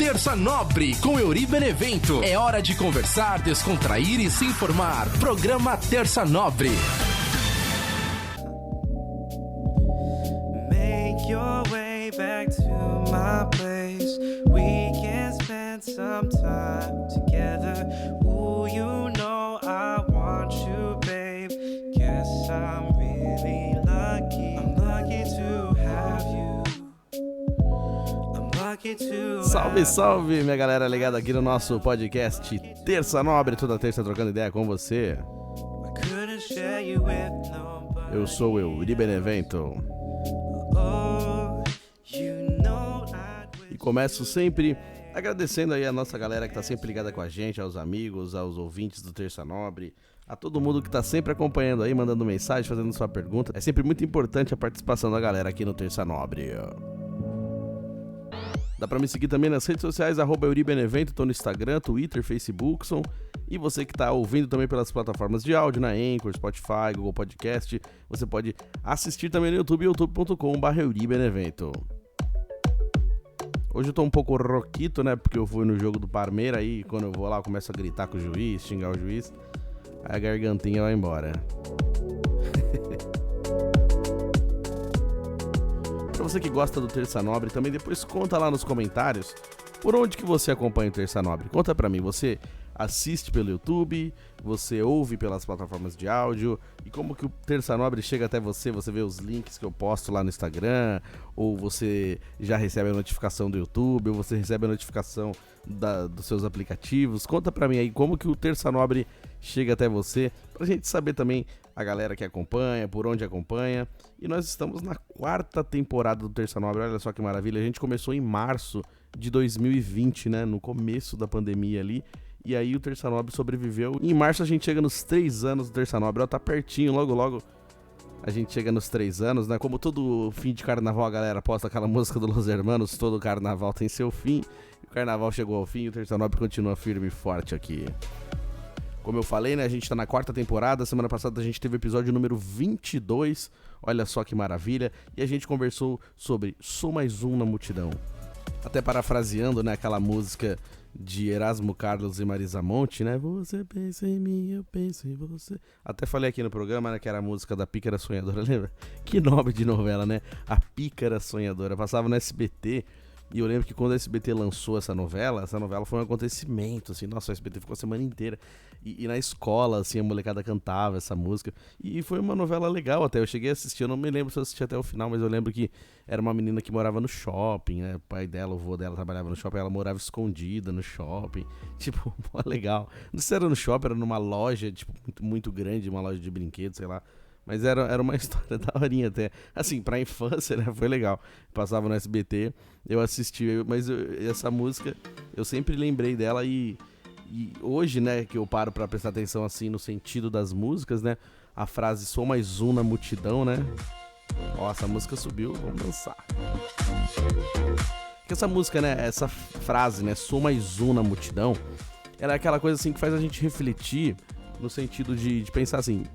Terça Nobre com Euri Benevento. É hora de conversar, descontrair e se informar. Programa Terça Nobre. Make your way back to my place. We can spend some time together. Ooh, you know I want you, babe. Guess I'm really lucky. I'm lucky to have you. I'm lucky to Salve, salve, minha galera ligada aqui no nosso podcast Terça Nobre, toda terça trocando ideia com você. I couldn't share you with nobody. Eu sou o Euri Benevento. Oh, you know E começo sempre agradecendo aí a nossa galera que tá sempre ligada com a gente, aos amigos, aos ouvintes do Terça Nobre, a todo mundo que tá sempre acompanhando aí, mandando mensagem, fazendo sua pergunta. É sempre muito importante a participação da galera aqui no Terça Nobre. Dá pra me seguir também nas redes sociais, @EuriBenevento, tô no Instagram, Twitter, Facebook, e você que tá ouvindo também pelas plataformas de áudio, na Anchor, Spotify, Google Podcast, você pode assistir também no YouTube, youtube.com/EuriBenevento. Hoje eu tô um pouco roquito, né, porque eu fui no jogo do Parmeira, aí quando eu vou lá eu começo a gritar com o juiz, xingar o juiz, aí a gargantinha vai embora. Pra você que gosta do Terça Nobre, também depois conta lá nos comentários por onde que você acompanha o Terça Nobre. Conta pra mim, você assiste pelo YouTube, você ouve pelas plataformas de áudio, e como que o Terça Nobre chega até você, você vê os links que eu posto lá no Instagram, ou você já recebe a notificação do YouTube, ou você recebe a notificação dos seus aplicativos. Conta pra mim aí como que o Terça Nobre chega até você, pra gente saber também a galera que acompanha, por onde acompanha. E nós estamos na 4ª temporada do Terça Nobre, olha só que maravilha. A gente começou em março de 2020, né, no começo da pandemia ali. E aí o Terça Nobre sobreviveu. Em março a gente chega nos 3 anos do Terça Nobre, ó, tá pertinho, logo logo a gente chega nos 3 anos, né? Como todo fim de carnaval a galera posta aquela música do Los Hermanos, todo carnaval tem seu fim. O carnaval chegou ao fim e o Terça Nobre continua firme e forte aqui. Como eu falei, né, a gente tá na 4ª temporada, semana passada a gente teve o episódio número 22, olha só que maravilha, e a gente conversou sobre Sou Mais Um na Multidão. Até parafraseando, né, aquela música de Erasmo Carlos e Marisa Monte, né, você pensa em mim, eu penso em você. Até falei aqui no programa, né, que era a música da Pícara Sonhadora, lembra? Que nome de novela, né? A Pícara Sonhadora, passava no SBT. E eu lembro que quando a SBT lançou essa novela foi um acontecimento, assim, nossa, o SBT ficou a semana inteira. E na escola, assim, a molecada cantava essa música. E foi uma novela legal até, eu cheguei a assistir, eu não me lembro se eu assisti até o final, mas eu lembro que era uma menina que morava no shopping, né? O pai dela, o vô dela trabalhava no shopping, ela morava escondida no shopping. Tipo, pô, legal. Não sei se era no shopping, era numa loja, tipo, muito grande, uma loja de brinquedos, sei lá. Mas era uma história daorinha até. Assim, pra infância, né? Foi legal. Passava no SBT, eu assisti. Mas essa música, eu sempre lembrei dela e hoje, né, que eu paro pra prestar atenção, assim, no sentido das músicas, né? A frase Sou Mais Um na Multidão, né? Ó, essa música subiu, vamos dançar. Porque essa música, né, essa frase, né, Sou Mais Um na Multidão, ela é aquela coisa, assim, que faz a gente refletir no sentido de pensar assim...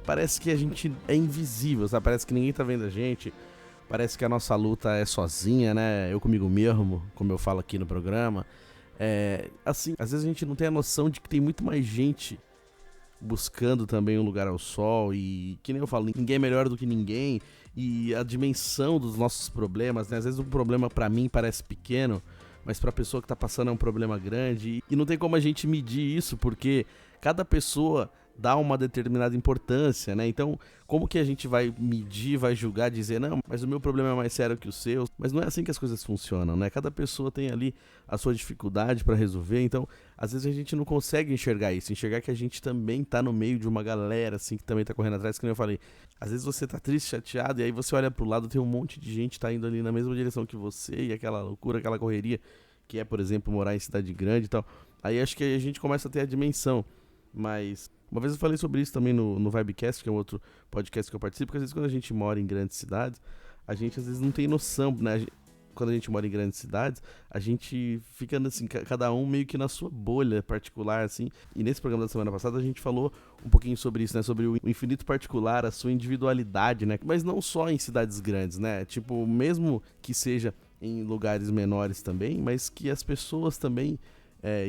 parece que a gente é invisível, sabe? Parece que ninguém tá vendo a gente. Parece que a nossa luta é sozinha, né? Eu comigo mesmo, como eu falo aqui no programa. Assim, às vezes a gente não tem a noção de que tem muito mais gente buscando também um lugar ao sol. E, que nem eu falo, ninguém é melhor do que ninguém. E a dimensão dos nossos problemas, né? Às vezes um problema pra mim parece pequeno, mas pra pessoa que tá passando é um problema grande. E não tem como a gente medir isso, porque cada pessoa dá uma determinada importância, né? Então, como que a gente vai medir, vai julgar, dizer, não, mas o meu problema é mais sério que o seu? Mas não é assim que as coisas funcionam, né? Cada pessoa tem ali a sua dificuldade pra resolver, então, às vezes a gente não consegue enxergar isso, enxergar que a gente também tá no meio de uma galera, assim, que também tá correndo atrás, que nem eu falei. Às vezes você tá triste, chateado, e aí você olha pro lado, tem um monte de gente que tá indo ali na mesma direção que você, e aquela loucura, aquela correria, que é, por exemplo, morar em cidade grande e tal. Aí acho que a gente começa a ter a dimensão, mas... Uma vez eu falei sobre isso também no Vibecast, que é um outro podcast que eu participo, porque às vezes quando a gente mora em grandes cidades, a gente às vezes não tem noção, né? Quando a gente mora em grandes cidades, a gente fica assim, cada um meio que na sua bolha particular, assim. E nesse programa da semana passada a gente falou um pouquinho sobre isso, né? Sobre o infinito particular, a sua individualidade, né? Mas não só em cidades grandes, né? Tipo, mesmo que seja em lugares menores também, mas que as pessoas também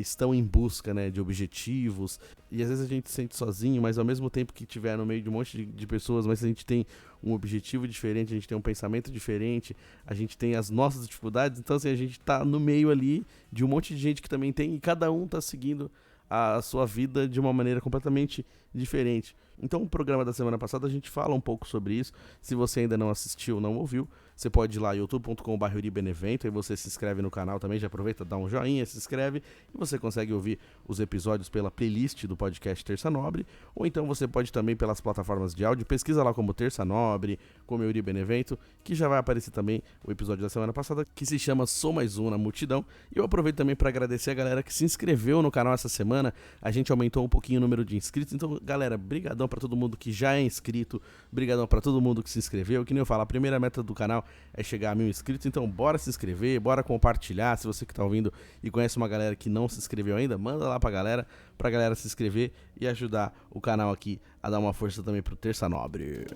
estão em busca, né, de objetivos, e às vezes a gente se sente sozinho, mas ao mesmo tempo que estiver no meio de um monte de pessoas, mas a gente tem um objetivo diferente, a gente tem um pensamento diferente, a gente tem as nossas dificuldades, então assim, a gente tá no meio ali de um monte de gente que também tem, e cada um tá seguindo a sua vida de uma maneira completamente diferente. Então o programa da semana passada a gente fala um pouco sobre isso. Se você ainda não assistiu, não ouviu, você pode ir lá youtube.com/euribenevento, aí você se inscreve no canal também, já aproveita, dá um joinha, se inscreve, e você consegue ouvir os episódios pela playlist do podcast Terça Nobre, ou então você pode também pelas plataformas de áudio, pesquisa lá como Terça Nobre, como Euri Benevento, que já vai aparecer também o episódio da semana passada, que se chama Sou Mais Um na Multidão. E eu aproveito também para agradecer a galera que se inscreveu no canal essa semana. A gente aumentou um pouquinho o número de inscritos, então galera, brigadão para todo mundo que já é inscrito, brigadão para todo mundo que se inscreveu. Que nem eu falo, a primeira meta do canal é chegar a 1000 inscritos, então bora se inscrever, bora compartilhar. Se você que tá ouvindo e conhece uma galera que não se inscreveu ainda, manda lá pra galera se inscrever e ajudar o canal aqui a dar uma força também pro Terça Nobre.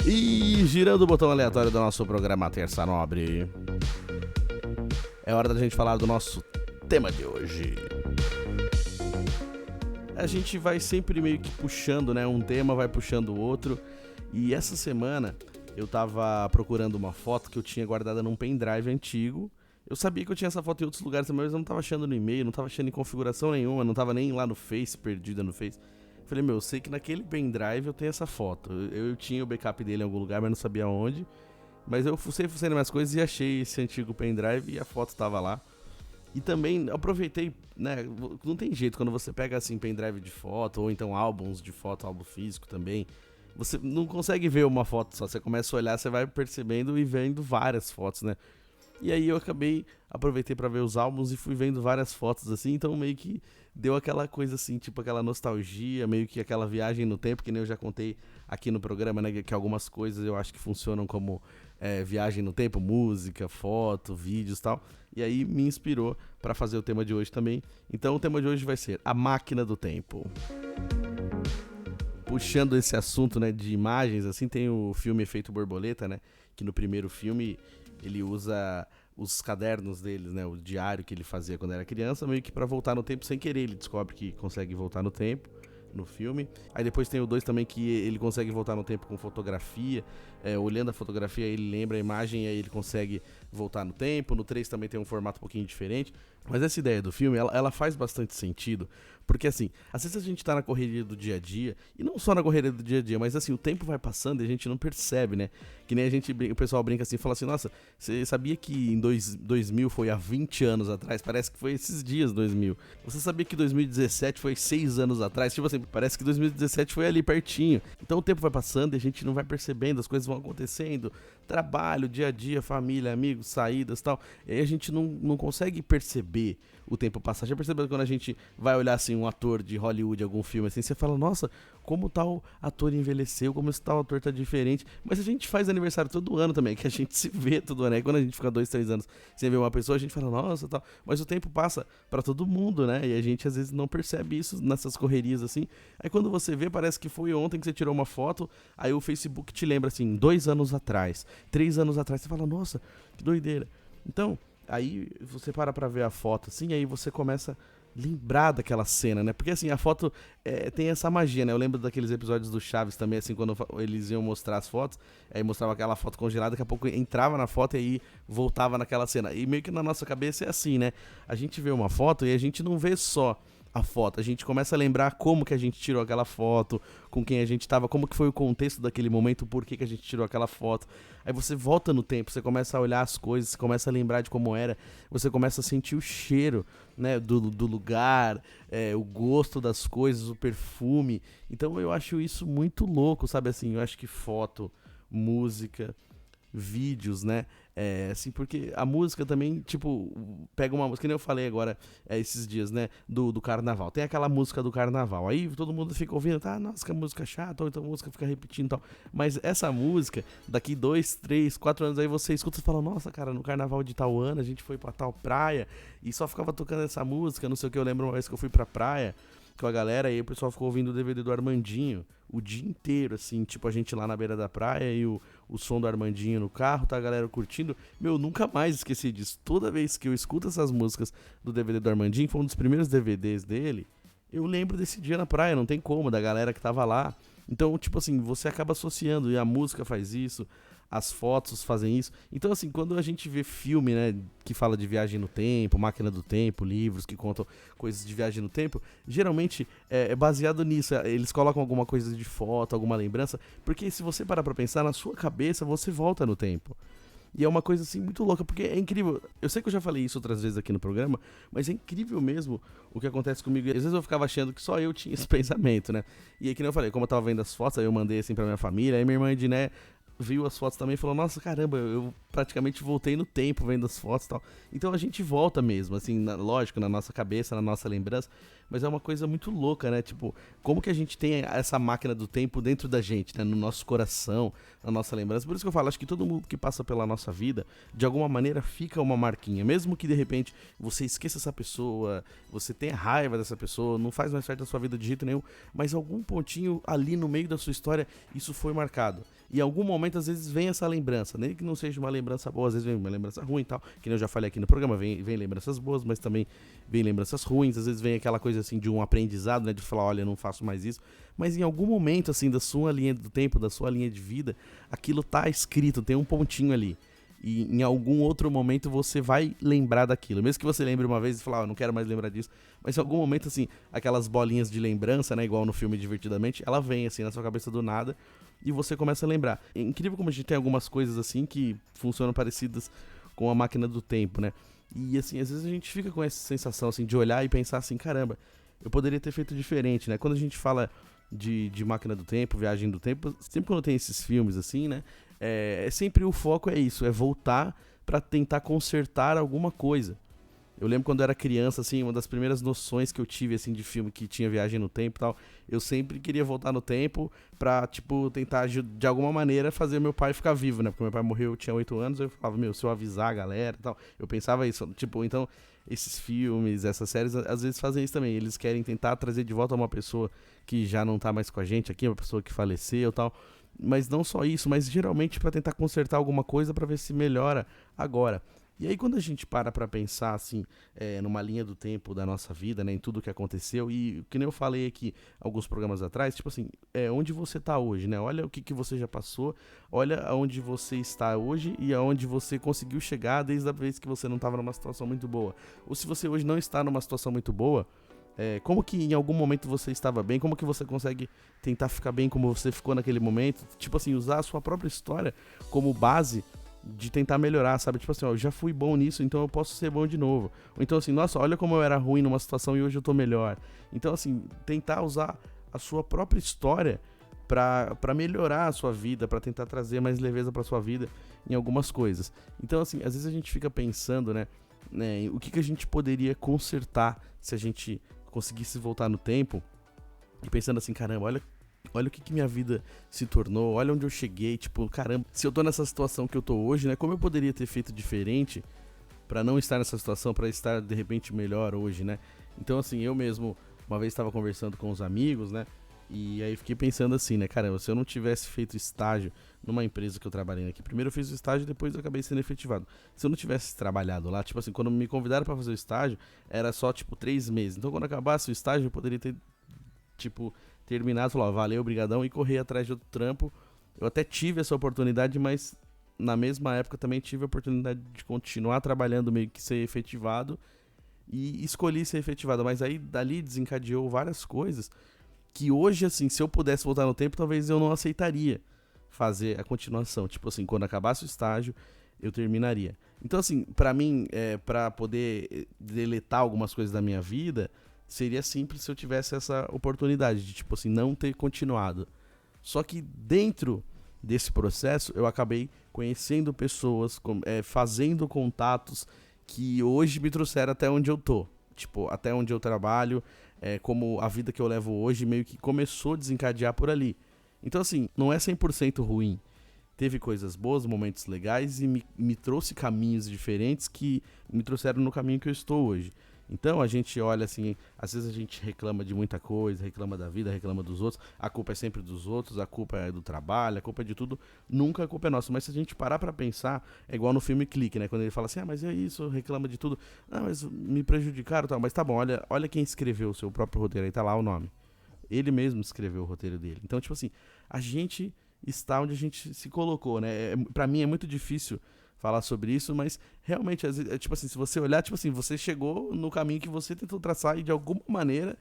E girando o botão aleatório do nosso programa Terça Nobre, é hora da gente falar do nosso tema de hoje. A gente vai sempre meio que puxando, né? Um tema vai puxando o outro. E essa semana eu tava procurando uma foto que eu tinha guardada num pendrive antigo. Eu sabia que eu tinha essa foto em outros lugares também, mas eu não tava achando no e-mail, não tava achando em configuração nenhuma, não tava nem lá no Face, perdida no Face. Falei, eu sei que naquele pendrive eu tenho essa foto. Eu tinha o backup dele em algum lugar, mas não sabia onde. Mas eu fucei nas minhas coisas e achei esse antigo pendrive e a foto tava lá. E também aproveitei, né, não tem jeito, quando você pega assim pendrive de foto, ou então álbuns de foto, álbum físico também, você não consegue ver uma foto só, você começa a olhar, você vai percebendo e vendo várias fotos, né. E aí eu aproveitei pra ver os álbuns e fui vendo várias fotos assim, então meio que deu aquela coisa assim, tipo aquela nostalgia, meio que aquela viagem no tempo, que nem eu já contei aqui no programa, né, que algumas coisas eu acho que funcionam como viagem no tempo, música, foto, vídeos e tal. E aí me inspirou para fazer o tema de hoje também. Então o tema de hoje vai ser A Máquina do Tempo. Puxando esse assunto, né, de imagens, assim, tem o filme Efeito Borboleta, né, que no primeiro filme ele usa os cadernos deles, né, o diário que ele fazia quando era criança, meio que para voltar no tempo sem querer. Ele descobre que consegue voltar no tempo no filme. Aí depois tem o 2 também, que ele consegue voltar no tempo com fotografia, olhando a fotografia ele lembra a imagem e aí ele consegue voltar no tempo. No 3 também tem um formato um pouquinho diferente. Mas essa ideia do filme, ela faz bastante sentido, porque assim, às vezes a gente tá na correria do dia a dia, e não só na correria do dia a dia, mas assim, o tempo vai passando e a gente não percebe, né? Que nem o pessoal brinca assim, fala assim, nossa, você sabia que em 2000 foi há 20 anos atrás? Parece que foi esses dias 2000. Você sabia que 2017 foi 6 anos atrás? Tipo assim, parece que 2017 foi ali pertinho. Então o tempo vai passando e a gente não vai percebendo, as coisas vão acontecendo, trabalho, dia a dia, família, amigos, saídas e tal, e aí a gente não consegue perceber o tempo passar. Já percebeu quando a gente vai olhar assim um ator de Hollywood, algum filme assim, você fala, nossa, como tal ator envelheceu, como esse tal ator tá diferente. Mas a gente faz aniversário todo ano também, que a gente se vê todo ano, aí quando a gente fica 2, 3 anos sem ver uma pessoa, a gente fala, nossa, tal, mas o tempo passa pra todo mundo, né, e a gente às vezes não percebe isso nessas correrias assim. Aí quando você vê, parece que foi ontem que você tirou uma foto, aí o Facebook te lembra assim, 2 anos atrás, 3 anos atrás, você fala, nossa, que doideira. Então, aí você para pra ver a foto assim, aí você começa a lembrar daquela cena, né? Porque assim, a foto tem essa magia, né? Eu lembro daqueles episódios do Chaves também, assim, quando eles iam mostrar as fotos, aí mostrava aquela foto congelada, daqui a pouco entrava na foto e aí voltava naquela cena. E meio que na nossa cabeça é assim, né? A gente vê uma foto e a gente não vê só a foto, a gente começa a lembrar como que a gente tirou aquela foto, com quem a gente tava, como que foi o contexto daquele momento, por que a gente tirou aquela foto. Aí você volta no tempo, você começa a olhar as coisas, você começa a lembrar de como era, você começa a sentir o cheiro, né, do lugar, o gosto das coisas, o perfume. Então eu acho isso muito louco, sabe assim, eu acho que foto, música, vídeos, né, assim, porque a música também, tipo, pega uma música, que nem eu falei agora, esses dias, né, do carnaval, tem aquela música do carnaval, aí todo mundo fica ouvindo, tá, nossa, que música chata, ou então a música fica repetindo e tal, mas essa música, daqui 2, 3, 4 anos aí você escuta e fala, nossa, cara, no carnaval de tal ano, a gente foi pra tal praia, e só ficava tocando essa música, não sei o que, eu lembro uma vez que eu fui pra praia, com a galera, e aí o pessoal ficou ouvindo o DVD do Armandinho o dia inteiro, assim, tipo, a gente lá na beira da praia e o som do Armandinho no carro, tá a galera curtindo. Meu, nunca mais esqueci disso. Toda vez que eu escuto essas músicas do DVD do Armandinho, foi um dos primeiros DVDs dele, eu lembro desse dia na praia, não tem como, da galera que tava lá. Então, tipo assim, você acaba associando, e a música faz isso, as fotos fazem isso. Então, assim, quando a gente vê filme, né, que fala de viagem no tempo, máquina do tempo, livros que contam coisas de viagem no tempo, geralmente é baseado nisso. Eles colocam alguma coisa de foto, alguma lembrança, porque se você parar pra pensar, na sua cabeça, você volta no tempo. E é uma coisa, assim, muito louca, porque é incrível. Eu sei que eu já falei isso outras vezes aqui no programa, mas é incrível mesmo o que acontece comigo. Às vezes eu ficava achando que só eu tinha esse pensamento, né? E aí, que nem eu falei, como eu tava vendo as fotos, aí eu mandei, assim, pra minha família, aí minha irmã Ediné viu as fotos também e falou, nossa, caramba, eu praticamente voltei no tempo vendo as fotos e tal. Então a gente volta mesmo, assim, lógico, na nossa cabeça, na nossa lembrança, mas é uma coisa muito louca, né? Tipo, como que a gente tem essa máquina do tempo dentro da gente, né? No nosso coração, na nossa lembrança. Por isso que eu falo, acho que todo mundo que passa pela nossa vida, de alguma maneira fica uma marquinha. Mesmo que de repente você esqueça essa pessoa, você tenha raiva dessa pessoa, não faz mais parte da sua vida de jeito nenhum, mas algum pontinho ali no meio da sua história, isso foi marcado. E em algum momento, às vezes, vem essa lembrança, nem que não seja uma lembrança boa, às vezes vem uma lembrança ruim e tal, que eu já falei aqui no programa, vem lembranças boas, mas também vem lembranças ruins, às vezes vem aquela coisa assim de um aprendizado, né, de falar, olha, eu não faço mais isso, mas em algum momento, assim, da sua linha do tempo, da sua linha de vida, aquilo tá escrito, tem um pontinho ali. E em algum outro momento você vai lembrar daquilo. Mesmo que você lembre uma vez e falar, eu não quero mais lembrar disso. Mas em algum momento, assim, aquelas bolinhas de lembrança, né, igual no filme Divertidamente, ela vem, assim, na sua cabeça do nada e você começa a lembrar. É incrível como a gente tem algumas coisas, assim, que funcionam parecidas com a máquina do tempo, né? E, assim, às vezes a gente fica com essa sensação, assim, de olhar e pensar assim, caramba, eu poderia ter feito diferente, né? Quando a gente fala de máquina do tempo, viagem do tempo, sempre quando tem esses filmes, assim, né? Sempre o foco é isso, é voltar pra tentar consertar alguma coisa. Eu lembro quando eu era criança, assim, uma das primeiras noções que eu tive, assim, de filme que tinha viagem no tempo e tal, eu sempre queria voltar no tempo pra, tipo, tentar de alguma maneira fazer meu pai ficar vivo, né? Porque meu pai morreu, eu tinha 8 anos, eu falava, meu, se eu avisar a galera e tal, eu pensava isso, tipo, então, esses filmes, essas séries, às vezes fazem isso também, eles querem tentar trazer de volta uma pessoa que já não tá mais com a gente aqui, uma pessoa que faleceu e tal, mas não só isso, mas geralmente pra tentar consertar alguma coisa pra ver se melhora agora. E aí quando a gente para pra pensar, assim, numa linha do tempo da nossa vida, né, em tudo que aconteceu, e que nem eu falei aqui alguns programas atrás, tipo assim, onde você tá hoje, né, olha o que você já passou, olha aonde você está hoje e aonde você conseguiu chegar desde a vez que você não tava numa situação muito boa. Ou se você hoje não está numa situação muito boa, como que em algum momento você estava bem, como que você consegue tentar ficar bem como você ficou naquele momento, tipo assim, usar a sua própria história como base de tentar melhorar, sabe? Tipo assim, ó, eu já fui bom nisso, então eu posso ser bom de novo. Ou então assim, nossa, olha como eu era ruim numa situação e hoje eu tô melhor. Então assim, tentar usar a sua própria história pra melhorar a sua vida, pra tentar trazer mais leveza pra sua vida em algumas coisas. Então assim, às vezes a gente fica pensando, né, o que a gente poderia consertar se a gente conseguisse voltar no tempo e pensando assim, caramba, olha o que minha vida se tornou, olha onde eu cheguei, tipo, caramba, se eu tô nessa situação que eu tô hoje, né, como eu poderia ter feito diferente pra não estar nessa situação, pra estar de repente melhor hoje, né? Então assim, eu mesmo uma vez estava conversando com os amigos, né, e aí fiquei pensando assim, né, caramba, se eu não tivesse feito estágio numa empresa que eu trabalhei aqui, primeiro eu fiz o estágio e depois eu acabei sendo efetivado. Se eu não tivesse trabalhado lá, tipo assim, quando me convidaram pra fazer o estágio, era só tipo 3 meses, então quando acabasse o estágio eu poderia ter, tipo, terminado, falar, ó, valeu, brigadão, e correr atrás de outro trampo. Eu até tive essa oportunidade, mas na mesma época também tive a oportunidade de continuar trabalhando, meio que ser efetivado, e escolhi ser efetivado, mas aí dali desencadeou várias coisas que hoje, assim, se eu pudesse voltar no tempo, talvez eu não aceitaria fazer a continuação, tipo assim, quando acabasse o estágio, eu terminaria. Então assim, pra mim, pra poder deletar algumas coisas da minha vida, seria simples se eu tivesse essa oportunidade de, tipo assim, não ter continuado. Só que dentro desse processo, eu acabei conhecendo pessoas, fazendo contatos que hoje me trouxeram até onde eu tô. Tipo, até onde eu trabalho, como a vida que eu levo hoje meio que começou a desencadear por ali. Então assim, não é 100% ruim. Teve coisas boas, momentos legais e me trouxe caminhos diferentes que me trouxeram no caminho que eu estou hoje. Então a gente olha assim, às vezes a gente reclama de muita coisa, reclama da vida, reclama dos outros, a culpa é sempre dos outros, a culpa é do trabalho, a culpa é de tudo, nunca a culpa é nossa. Mas se a gente parar pra pensar, é igual no filme Clique, né? Quando ele fala assim, mas é isso, reclama de tudo, mas me prejudicaram, tal. Mas tá bom, olha quem escreveu o seu próprio roteiro, aí tá lá o nome. Ele mesmo escreveu o roteiro dele. Então, tipo assim, a gente está onde a gente se colocou, né? Pra mim é muito difícil falar sobre isso, mas realmente, tipo assim, se você olhar, tipo assim, você chegou no caminho que você tentou traçar e de alguma maneira,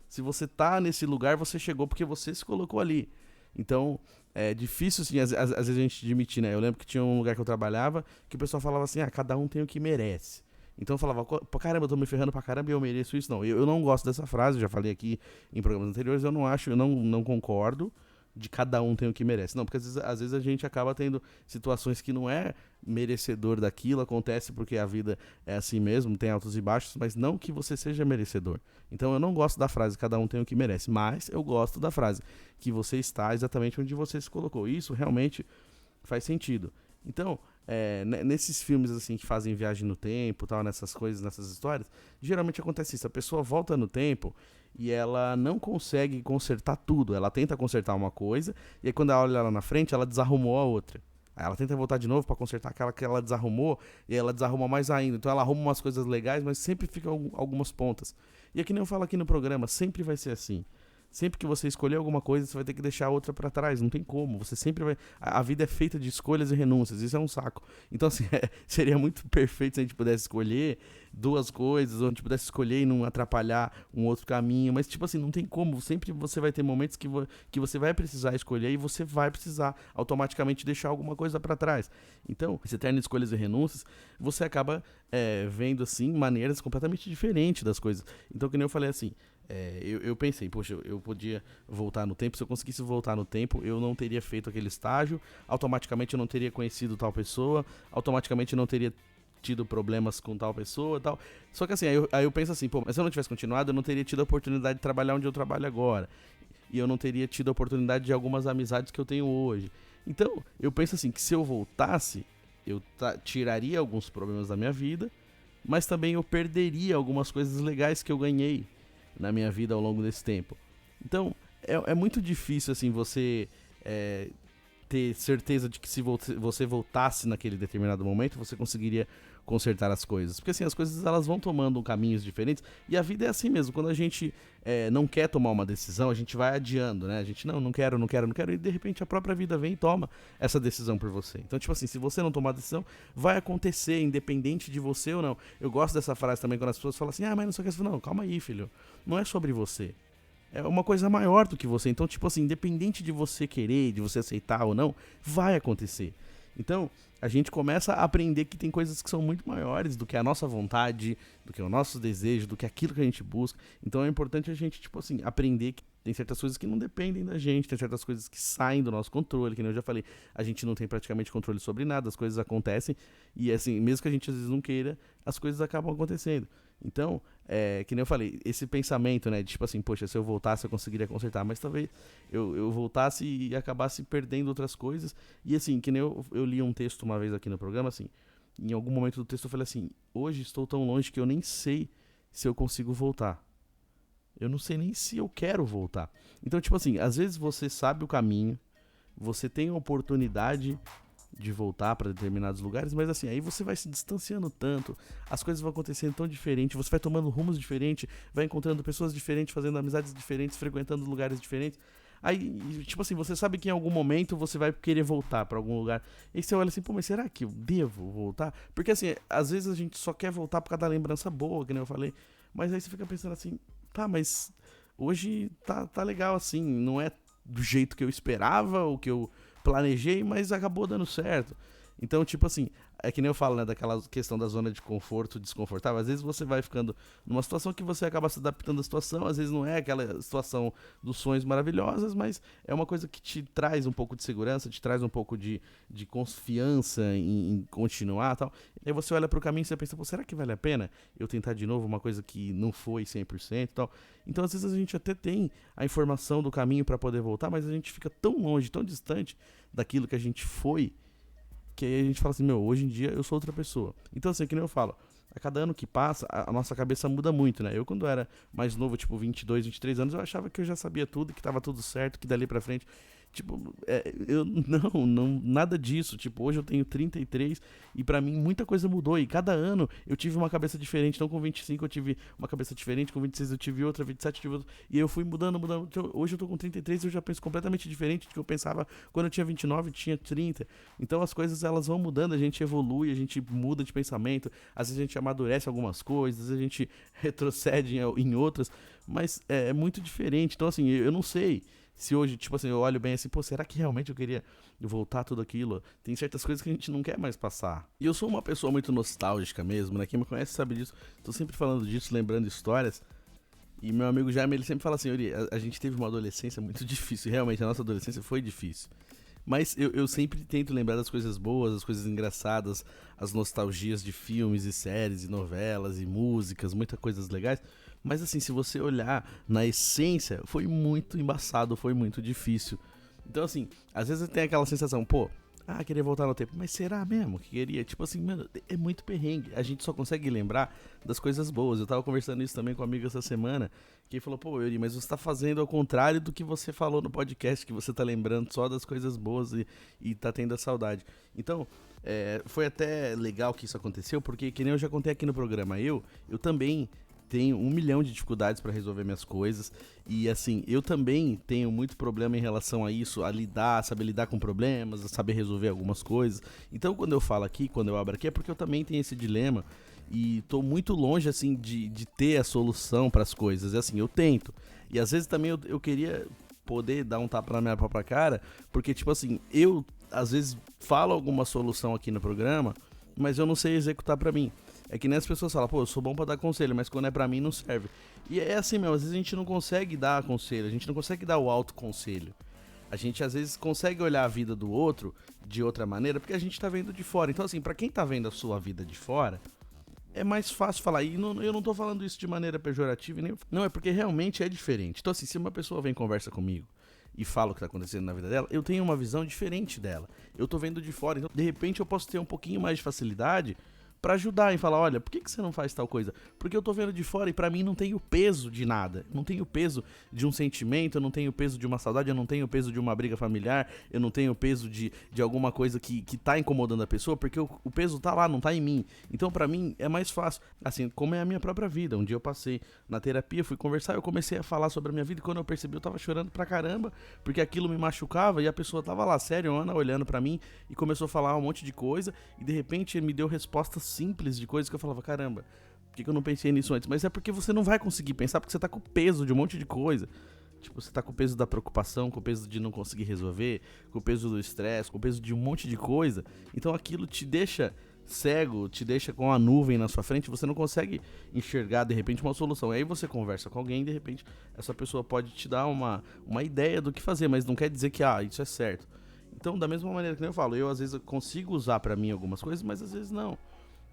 se você tá nesse lugar, você chegou porque você se colocou ali. Então, é difícil, assim, às vezes a gente admitir, né? Eu lembro que tinha um lugar que eu trabalhava que o pessoal falava assim, cada um tem o que merece. Então eu falava, caramba, eu tô me ferrando pra caramba e eu mereço isso. Não, eu não gosto dessa frase, já falei aqui em programas anteriores, eu não concordo de cada um tem o que merece. Não, porque às vezes a gente acaba tendo situações que não é merecedor daquilo, acontece porque a vida é assim mesmo, tem altos e baixos, mas não que você seja merecedor. Então eu não gosto da frase, cada um tem o que merece, mas eu gosto da frase, que você está exatamente onde você se colocou. Isso realmente faz sentido. Então, nesses filmes assim que fazem viagem no tempo, tal, nessas coisas, nessas histórias, geralmente acontece isso, a pessoa volta no tempo e ela não consegue consertar tudo, ela tenta consertar uma coisa e aí quando ela olha lá na frente, ela desarrumou a outra. Aí ela tenta voltar de novo pra consertar aquela que ela desarrumou e aí ela desarruma mais ainda. Então ela arruma umas coisas legais, mas sempre fica algumas pontas. E é que nem eu falo aqui no programa, sempre vai ser assim. Sempre que você escolher alguma coisa, você vai ter que deixar a outra pra trás. Não tem como. Você sempre vai. A vida é feita de escolhas e renúncias. Isso é um saco. Então, assim, seria muito perfeito se a gente pudesse escolher duas coisas, ou a gente pudesse escolher e não atrapalhar um outro caminho. Mas, tipo assim, não tem como. Sempre você vai ter momentos que você vai precisar escolher e você vai precisar automaticamente deixar alguma coisa pra trás. Então, esse eterno de escolhas e renúncias, você acaba vendo, assim, maneiras completamente diferentes das coisas. Então, que nem eu falei assim. Eu pensei, poxa, eu podia voltar no tempo. Se eu conseguisse voltar no tempo, eu não teria feito aquele estágio, automaticamente eu não teria conhecido tal pessoa, automaticamente eu não teria tido problemas com tal pessoa e tal. Só que assim, aí eu penso assim, mas se eu não tivesse continuado, eu não teria tido a oportunidade de trabalhar onde eu trabalho agora. E eu não teria tido a oportunidade de algumas amizades que eu tenho hoje. Então, eu penso assim, que se eu voltasse, eu tiraria alguns problemas da minha vida, mas também eu perderia algumas coisas legais que eu ganhei na minha vida ao longo desse tempo. Então, é muito difícil, assim, você ter certeza de que se você voltasse naquele determinado momento, você conseguiria consertar as coisas. Porque, assim, as coisas elas vão tomando caminhos diferentes e a vida é assim mesmo. Quando a gente não quer tomar uma decisão, a gente vai adiando, né? A gente, não quero, e de repente a própria vida vem e toma essa decisão por você. Então, tipo assim, se você não tomar a decisão, vai acontecer, independente de você ou não. Eu gosto dessa frase também quando as pessoas falam assim, mas não sei o que. Não, calma aí, filho. Não é sobre você. É uma coisa maior do que você. Então, tipo assim, independente de você querer, de você aceitar ou não, vai acontecer. Então, a gente começa a aprender que tem coisas que são muito maiores do que a nossa vontade, do que o nosso desejo, do que aquilo que a gente busca. Então é importante a gente, tipo assim, aprender que tem certas coisas que não dependem da gente, tem certas coisas que saem do nosso controle, que nem eu já falei, a gente não tem praticamente controle sobre nada, as coisas acontecem e assim, mesmo que a gente às vezes não queira, as coisas acabam acontecendo. Então, que nem eu falei, esse pensamento, né, de tipo assim, poxa, se eu voltasse eu conseguiria consertar, mas talvez eu voltasse e acabasse perdendo outras coisas. E assim, que nem eu li um texto uma vez aqui no programa, assim, em algum momento do texto eu falei assim, hoje estou tão longe que eu nem sei se eu consigo voltar. Eu não sei nem se eu quero voltar. Então, tipo assim, às vezes você sabe o caminho, você tem a oportunidade de voltar para determinados lugares, mas assim, aí você vai se distanciando tanto, as coisas vão acontecendo tão diferente, você vai tomando rumos diferentes, vai encontrando pessoas diferentes, fazendo amizades diferentes, frequentando lugares diferentes. Aí, tipo assim, você sabe que em algum momento você vai querer voltar pra algum lugar. E você olha assim, mas será que eu devo voltar? Porque assim, às vezes a gente só quer voltar por causa da lembrança boa, que nem eu falei. Mas aí você fica pensando assim, mas hoje tá legal assim, não é do jeito que eu esperava, ou que eu planejei, mas acabou dando certo. Então, tipo assim, é que nem eu falo, né, daquela questão da zona de conforto desconfortável. Às vezes você vai ficando numa situação que você acaba se adaptando à situação, às vezes não é aquela situação dos sonhos maravilhosas, mas é uma coisa que te traz um pouco de segurança, te traz um pouco de confiança em continuar e tal. E aí você olha pro caminho e você pensa, será que vale a pena eu tentar de novo uma coisa que não foi 100% e tal? Então, às vezes a gente até tem a informação do caminho para poder voltar, mas a gente fica tão longe, tão distante daquilo que a gente foi, que aí a gente fala assim, hoje em dia eu sou outra pessoa. Então assim, que nem eu falo, A cada ano que passa, a nossa cabeça muda muito, né? Eu, quando era mais novo, tipo 22, 23 anos, eu achava que eu já sabia tudo, que tava tudo certo, que dali pra frente... Tipo, eu não, nada disso. Tipo, hoje eu tenho 33 e pra mim muita coisa mudou. E cada ano eu tive uma cabeça diferente. Então com 25 eu tive uma cabeça diferente, com 26 eu tive outra, 27 eu tive outra. E eu fui mudando. Então, hoje eu tô com 33 e eu já penso completamente diferente do que eu pensava quando eu tinha 29 e tinha 30. Então as coisas elas vão mudando, a gente evolui, a gente muda de pensamento. Às vezes a gente amadurece algumas coisas, às vezes a gente retrocede em outras. Mas é muito diferente. Então assim, eu não sei... Se hoje, tipo assim, eu olho bem assim, pô, será que realmente eu queria voltar tudo aquilo? Tem certas coisas que a gente não quer mais passar. E eu sou uma pessoa muito nostálgica mesmo, né? Quem me conhece sabe disso. Tô sempre falando disso, lembrando histórias. E meu amigo Jaime, ele sempre fala assim, Yuri, a gente teve uma adolescência muito difícil. Realmente, a nossa adolescência foi difícil. Mas eu sempre tento lembrar das coisas boas, das coisas engraçadas, as nostalgias de filmes e séries e novelas e músicas, muitas coisas legais. Mas assim, se você olhar na essência, foi muito embaçado, foi muito difícil. Então assim, às vezes tem aquela sensação, pô, queria voltar no tempo. Mas será mesmo que queria? Tipo assim, mano, é muito perrengue. A gente só consegue lembrar das coisas boas. Eu tava conversando isso também com um amigo essa semana, que ele falou, pô, Yuri, mas você tá fazendo ao contrário do que você falou no podcast, que você tá lembrando só das coisas boas e tá tendo a saudade. Então, foi até legal que isso aconteceu, porque que nem eu já contei aqui no programa, eu também... tenho 1 milhão de dificuldades para resolver minhas coisas e assim, eu também tenho muito problema em relação a isso, a saber lidar com problemas, a saber resolver algumas coisas. Então quando eu falo aqui, quando eu abro aqui, é porque eu também tenho esse dilema e tô muito longe assim de ter a solução para as coisas. E assim, eu tento. E às vezes também eu queria poder dar um tapa na minha própria cara, porque tipo assim, eu às vezes falo alguma solução aqui no programa, mas eu não sei executar para mim. É que nem as pessoas falam, pô, eu sou bom pra dar conselho, mas quando é pra mim não serve. E é assim mesmo, às vezes a gente não consegue dar conselho, a gente não consegue dar o autoconselho. A gente às vezes consegue olhar a vida do outro de outra maneira, porque a gente tá vendo de fora. Então assim, pra quem tá vendo a sua vida de fora, é mais fácil falar. E eu não tô falando isso de maneira pejorativa, não, é porque realmente é diferente. Então assim, se uma pessoa vem e conversa comigo e fala o que tá acontecendo na vida dela, eu tenho uma visão diferente dela. Eu tô vendo de fora, então de repente eu posso ter um pouquinho mais de facilidade pra ajudar em falar, olha, por que você não faz tal coisa? Porque eu tô vendo de fora e pra mim não tem o peso de nada. Não tem o peso de um sentimento, eu não tenho o peso de uma saudade, eu não tenho o peso de uma briga familiar, eu não tenho o peso de alguma coisa que tá incomodando a pessoa, porque o peso tá lá, não tá em mim. Então pra mim é mais fácil. Assim, como é a minha própria vida. Um dia eu passei na terapia, fui conversar, eu comecei a falar sobre a minha vida e quando eu percebi eu tava chorando pra caramba, porque aquilo me machucava e a pessoa tava lá, sério, Ana, olhando pra mim e começou a falar um monte de coisa e de repente me deu respostas simples de coisas que eu falava, caramba, por que eu não pensei nisso antes? Mas é porque você não vai conseguir pensar, porque você tá com o peso de um monte de coisa. Tipo, você tá com o peso da preocupação, com o peso de não conseguir resolver, com o peso do estresse, com o peso de um monte de coisa. Então aquilo te deixa cego, te deixa com a nuvem na sua frente, você não consegue enxergar de repente uma solução. E aí você conversa com alguém e de repente essa pessoa pode te dar uma ideia do que fazer, mas não quer dizer que, isso é certo. Então, da mesma maneira que eu falo, eu às vezes consigo usar pra mim algumas coisas, mas às vezes não.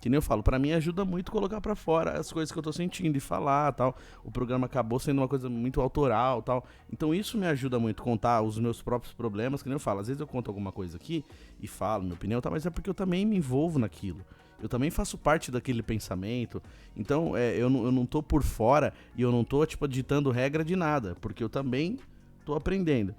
Que nem eu falo, pra mim ajuda muito colocar pra fora as coisas que eu tô sentindo e falar, tal. O programa acabou sendo uma coisa muito autoral, tal. Então isso me ajuda muito, contar os meus próprios problemas, que nem eu falo. Às vezes eu conto alguma coisa aqui e falo minha opinião, tal, mas é porque eu também me envolvo naquilo. Eu também faço parte daquele pensamento. Então eu não tô por fora e eu não tô, tipo, ditando regra de nada, porque eu também tô aprendendo.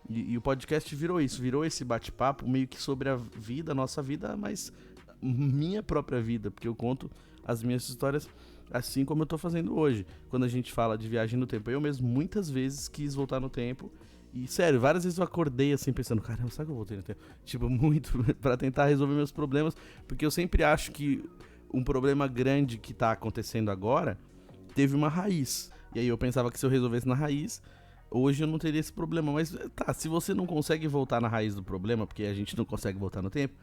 E o podcast virou isso, virou esse bate-papo meio que sobre a vida, a nossa vida, mas minha própria vida, porque eu conto as minhas histórias assim como eu tô fazendo hoje. Quando a gente fala de viagem no tempo, eu mesmo muitas vezes quis voltar no tempo e, sério, várias vezes eu acordei assim pensando, caramba, sabe que eu voltei no tempo? Tipo, muito, pra tentar resolver meus problemas, porque eu sempre acho que um problema grande que tá acontecendo agora teve uma raiz. E aí eu pensava que se eu resolvesse na raiz, hoje eu não teria esse problema. Mas tá, se você não consegue voltar na raiz do problema, porque a gente não consegue voltar no tempo,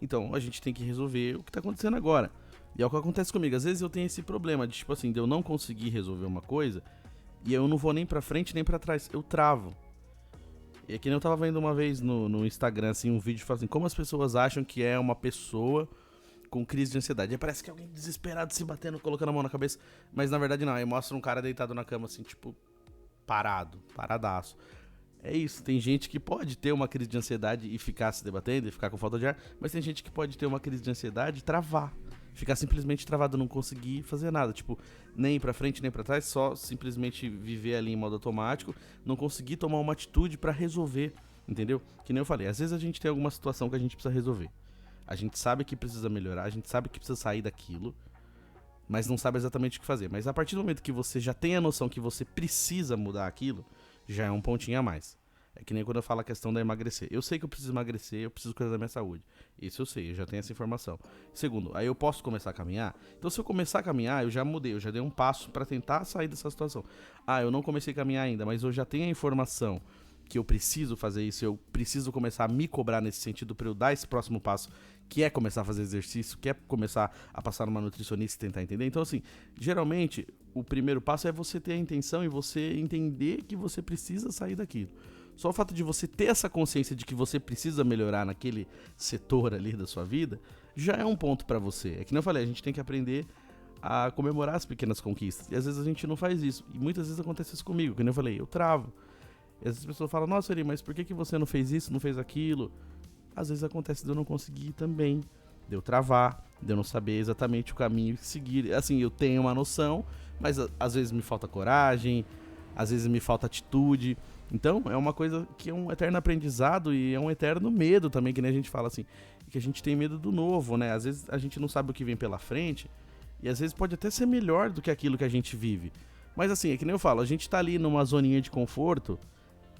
então a gente tem que resolver o que tá acontecendo agora. E é o que acontece comigo. Às vezes eu tenho esse problema de, tipo assim, de eu não conseguir resolver uma coisa e eu não vou nem pra frente nem pra trás, eu travo. E é que nem eu tava vendo uma vez no Instagram, assim, um vídeo falando assim, como as pessoas acham que é uma pessoa com crise de ansiedade. Aí parece que é alguém desesperado se batendo, colocando a mão na cabeça, mas na verdade não. Aí mostra um cara deitado na cama assim, tipo, paradaço. É isso, tem gente que pode ter uma crise de ansiedade e ficar se debatendo e ficar com falta de ar, mas tem gente que pode ter uma crise de ansiedade e travar. ficar simplesmente travado, não conseguir fazer nada, tipo, nem pra frente nem pra trás, só simplesmente viver ali em modo automático, não conseguir tomar uma atitude pra resolver, entendeu? Que nem eu falei, às vezes a gente tem alguma situação que a gente precisa resolver, a gente sabe que precisa melhorar, a gente sabe que precisa sair daquilo, mas não sabe exatamente o que fazer. Mas a partir do momento que você já tem a noção que você precisa mudar aquilo, já é um pontinho a mais. É que nem quando eu falo a questão da emagrecer. Eu sei que eu preciso emagrecer, eu preciso cuidar da minha saúde. Isso eu sei, eu já tenho essa informação. Segundo, aí eu posso começar a caminhar? Então se eu começar a caminhar, eu já mudei, eu já dei um passo pra tentar sair dessa situação. Ah, eu não comecei a caminhar ainda, mas eu já tenho a informação que eu preciso fazer isso, eu preciso começar a me cobrar nesse sentido pra eu dar esse próximo passo, que é começar a fazer exercício, que é começar a passar numa nutricionista e tentar entender. Então assim, geralmente, o primeiro passo é você ter a intenção e você entender que você precisa sair daquilo. Só o fato de você ter essa consciência de que você precisa melhorar naquele setor ali da sua vida, já é um ponto pra você. É que nem eu falei, a gente tem que aprender a comemorar as pequenas conquistas. E às vezes a gente não faz isso. E muitas vezes acontece isso comigo, que nem eu falei, eu travo. E às vezes as pessoas falam, nossa, Eri, mas por que você não fez isso, não fez aquilo? Às vezes acontece de eu não conseguir também, de eu travar, de eu não saber exatamente o caminho que seguir. Assim, eu tenho uma noção, mas às vezes me falta coragem, às vezes me falta atitude. Então, é uma coisa que é um eterno aprendizado e é um eterno medo também, que nem a gente fala assim, que a gente tem medo do novo, né? Às vezes a gente não sabe o que vem pela frente e às vezes pode até ser melhor do que aquilo que a gente vive. Mas assim, é que nem eu falo, a gente tá ali numa zoninha de conforto,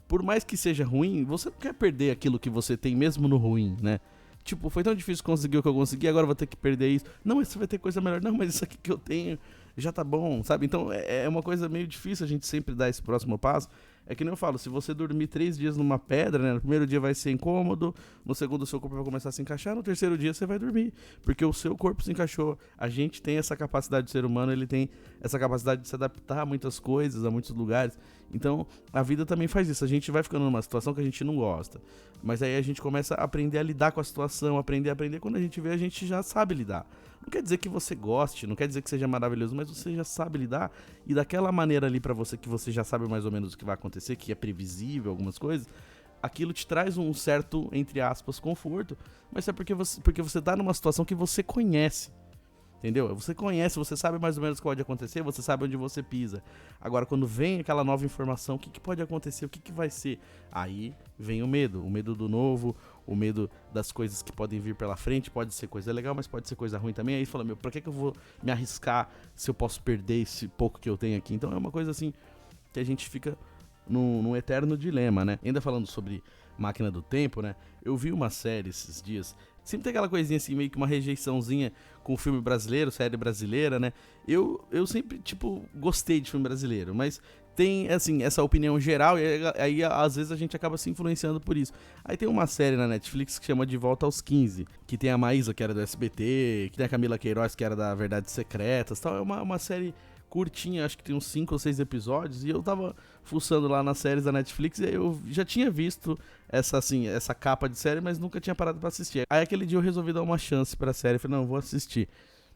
por mais que seja ruim, você não quer perder aquilo que você tem mesmo no ruim, né? Tipo, foi tão difícil conseguir o que eu consegui, agora eu vou ter que perder isso. Não, mas você vai ter coisa melhor. Não, mas isso aqui que eu tenho já tá bom, sabe? Então é uma coisa meio difícil a gente sempre dar esse próximo passo. É que nem eu falo, se você dormir 3 dias numa pedra, né? No primeiro dia vai ser incômodo, no segundo o seu corpo vai começar a se encaixar, no terceiro dia você vai dormir, porque o seu corpo se encaixou. A gente tem essa capacidade, o ser humano, ele tem essa capacidade de se adaptar a muitas coisas, a muitos lugares. Então, a vida também faz isso. A gente vai ficando numa situação que a gente não gosta, mas aí a gente começa a aprender a lidar com a situação, aprender. Quando a gente vê, a gente já sabe lidar. Não quer dizer que você goste, não quer dizer que seja maravilhoso, mas você já sabe lidar e daquela maneira ali pra você, que você já sabe mais ou menos o que vai acontecer, que é previsível algumas coisas, aquilo te traz um certo, entre aspas, conforto, mas é porque você tá numa situação que você conhece. Entendeu? Você conhece, você sabe mais ou menos o que pode acontecer, você sabe onde você pisa. Agora, quando vem aquela nova informação, o que pode acontecer, o que vai ser? Aí vem o medo do novo, o medo das coisas que podem vir pela frente. Pode ser coisa legal, mas pode ser coisa ruim também. Aí você fala, pra que eu vou me arriscar se eu posso perder esse pouco que eu tenho aqui? Então é uma coisa assim que a gente fica num eterno dilema, né? Ainda falando sobre Máquina do Tempo, né? Eu vi uma série esses dias. Sempre tem aquela coisinha assim, meio que uma rejeiçãozinha com filme brasileiro, série brasileira, né? Eu sempre, tipo, gostei de filme brasileiro, mas tem, assim, essa opinião geral e aí às vezes a gente acaba se influenciando por isso. Aí tem uma série na Netflix que chama De Volta aos 15, que tem a Maísa, que era do SBT, que tem a Camila Queiroz, que era da Verdades Secretas, tal. É uma série curtinha, acho que tem uns 5 ou 6 episódios, e eu tava fuçando lá nas séries da Netflix e eu já tinha visto essa capa de série, mas nunca tinha parado pra assistir. Aí aquele dia eu resolvi dar uma chance pra série, falei, não, vou assistir.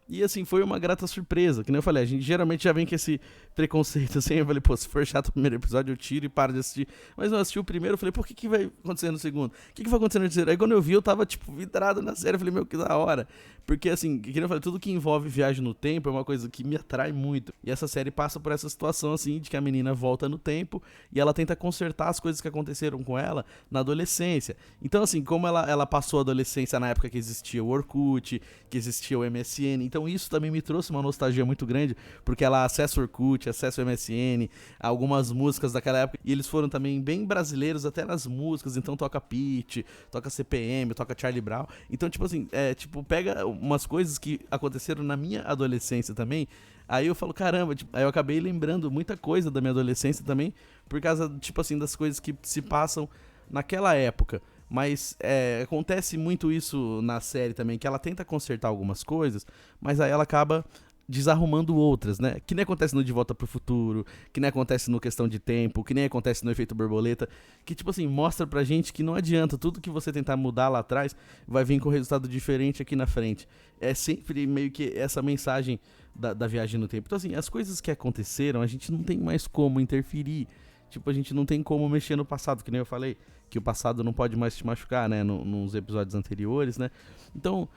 E assim, foi uma grata surpresa, que nem eu falei, a gente geralmente já vem com esse preconceito assim, eu falei, pô, se for chato o primeiro episódio, eu tiro e paro de assistir. Mas eu assisti o primeiro, eu falei, pô, o que vai acontecer no segundo? O que vai acontecer no terceiro? Aí quando eu vi, eu tava, tipo, vidrado na série, eu falei, meu, que da hora. Porque assim, que nem eu falei, tudo que envolve viagem no tempo é uma coisa que me atrai muito. E essa série passa por essa situação, assim, de que a menina volta no tempo e ela tenta consertar as coisas que aconteceram com ela na adolescência. Então assim, como ela passou a adolescência na época que existia o Orkut, que existia o MSN, então isso também me trouxe uma nostalgia muito grande, porque ela acessa o Orkut, acessa o MSN, algumas músicas daquela época, e eles foram também bem brasileiros até nas músicas, então toca Pitty, toca CPM, toca Charlie Brown, então tipo assim, pega umas coisas que aconteceram na minha adolescência também, aí eu falo, caramba, tipo, aí eu acabei lembrando muita coisa da minha adolescência também, por causa, tipo assim, das coisas que se passam naquela época. Mas acontece muito isso na série também, que ela tenta consertar algumas coisas, mas aí ela acaba desarrumando outras, né? Que nem acontece no De Volta pro Futuro, que nem acontece no Questão de Tempo, que nem acontece no Efeito Borboleta, que tipo assim, mostra pra gente que não adianta, tudo que você tentar mudar lá atrás vai vir com resultado diferente aqui na frente. É sempre meio que essa mensagem da viagem no tempo. Então assim, as coisas que aconteceram, a gente não tem mais como interferir. tipo, a gente não tem como mexer no passado, que nem eu falei, que o passado não pode mais te machucar, né, nos episódios anteriores, né. Então,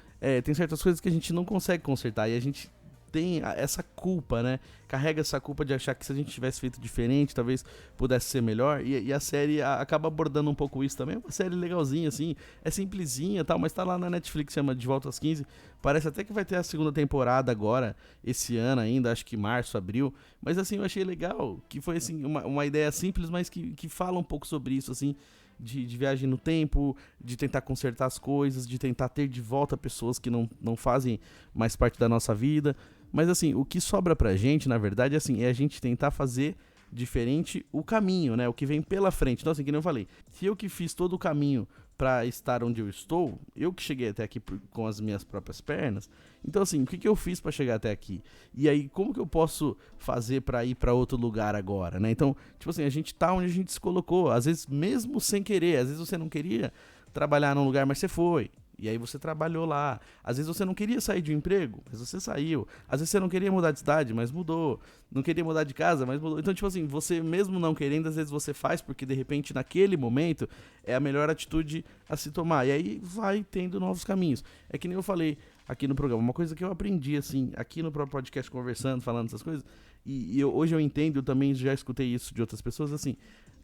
tem certas coisas que a gente não consegue consertar e a gente tem essa culpa, né, carrega essa culpa de achar que se a gente tivesse feito diferente, talvez pudesse ser melhor, e a série acaba abordando um pouco isso também. É uma série legalzinha, assim, é simplesinha e tal, mas tá lá na Netflix, chama De Volta às 15, parece até que vai ter a segunda temporada agora, esse ano ainda, acho que março, abril, mas assim, eu achei legal, que foi assim, uma ideia simples, mas que fala um pouco sobre isso, assim, de viagem no tempo, de tentar consertar as coisas, de tentar ter de volta pessoas que não fazem mais parte da nossa vida. Mas assim, o que sobra pra gente, na verdade, assim, é a gente tentar fazer diferente o caminho, né? O que vem pela frente. Então, assim, que nem eu falei, se eu que fiz todo o caminho pra estar onde eu estou, eu que cheguei até aqui com as minhas próprias pernas, então assim, o que eu fiz pra chegar até aqui? E aí, como que eu posso fazer pra ir pra outro lugar agora, né? Então, tipo assim, a gente tá onde a gente se colocou, às vezes mesmo sem querer, às vezes você não queria trabalhar num lugar, mas você foi. E aí você trabalhou lá. Às vezes você não queria sair de um emprego, mas você saiu. Às vezes você não queria mudar de cidade, mas mudou. Não queria mudar de casa, mas mudou. Então, tipo assim, você mesmo não querendo, às vezes você faz, porque de repente, naquele momento, é a melhor atitude a se tomar. E aí vai tendo novos caminhos. É que nem eu falei aqui no programa, uma coisa que eu aprendi, assim, aqui no próprio podcast, conversando, falando essas coisas, e hoje eu entendo, eu também já escutei isso de outras pessoas, assim,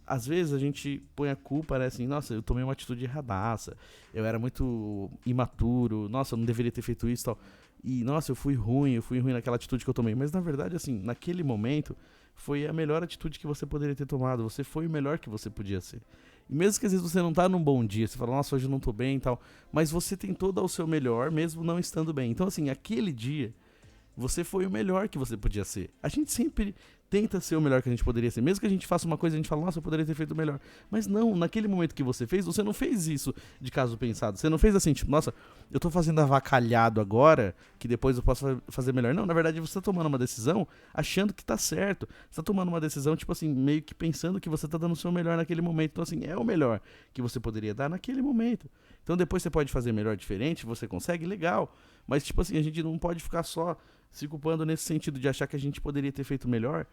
às vezes a gente põe a culpa, né, assim, nossa, eu tomei uma atitude erradaça, eu era muito imaturo, nossa, eu não deveria ter feito isso e tal. E, nossa, eu fui ruim naquela atitude que eu tomei. Mas, na verdade, assim, naquele momento, foi a melhor atitude que você poderia ter tomado. Você foi o melhor que você podia ser. E mesmo que às vezes você não tá num bom dia, você fala, nossa, hoje eu não tô bem e tal, mas você tentou dar o seu melhor, mesmo não estando bem. Então, assim, aquele dia, você foi o melhor que você podia ser. A gente sempre tenta ser o melhor que a gente poderia ser. Mesmo que a gente faça uma coisa e a gente fala, nossa, eu poderia ter feito melhor. Mas não, naquele momento que você fez, você não fez isso de caso pensado. Você não fez assim, tipo, nossa, eu tô fazendo avacalhado agora, que depois eu posso fazer melhor. Não, na verdade você tá tomando uma decisão achando que tá certo. Você tá tomando uma decisão, tipo assim, meio que pensando que você tá dando o seu melhor naquele momento. Então, assim, é o melhor que você poderia dar naquele momento. Então, depois você pode fazer melhor diferente, você consegue, legal. Mas, tipo assim, a gente não pode ficar só se culpando nesse sentido de achar que a gente poderia ter feito melhor.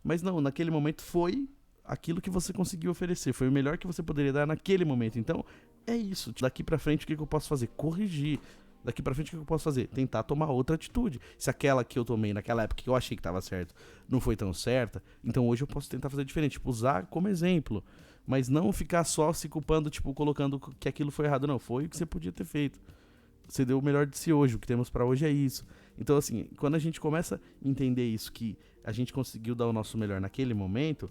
Mas não, naquele momento foi aquilo que você conseguiu oferecer, foi o melhor que você poderia dar naquele momento. Então, é isso. Daqui pra frente, o que eu posso fazer? Corrigir. Daqui pra frente, o que eu posso fazer? Tentar tomar outra atitude. Se aquela que eu tomei naquela época que eu achei que tava certa não foi tão certa, então hoje eu posso tentar fazer diferente. Tipo, usar como exemplo. Mas não ficar só se culpando, tipo, colocando que aquilo foi errado. Não, foi o que você podia ter feito. Você deu o melhor de si hoje. O que temos pra hoje é isso. Então, assim, quando a gente começa a entender isso, que a gente conseguiu dar o nosso melhor naquele momento,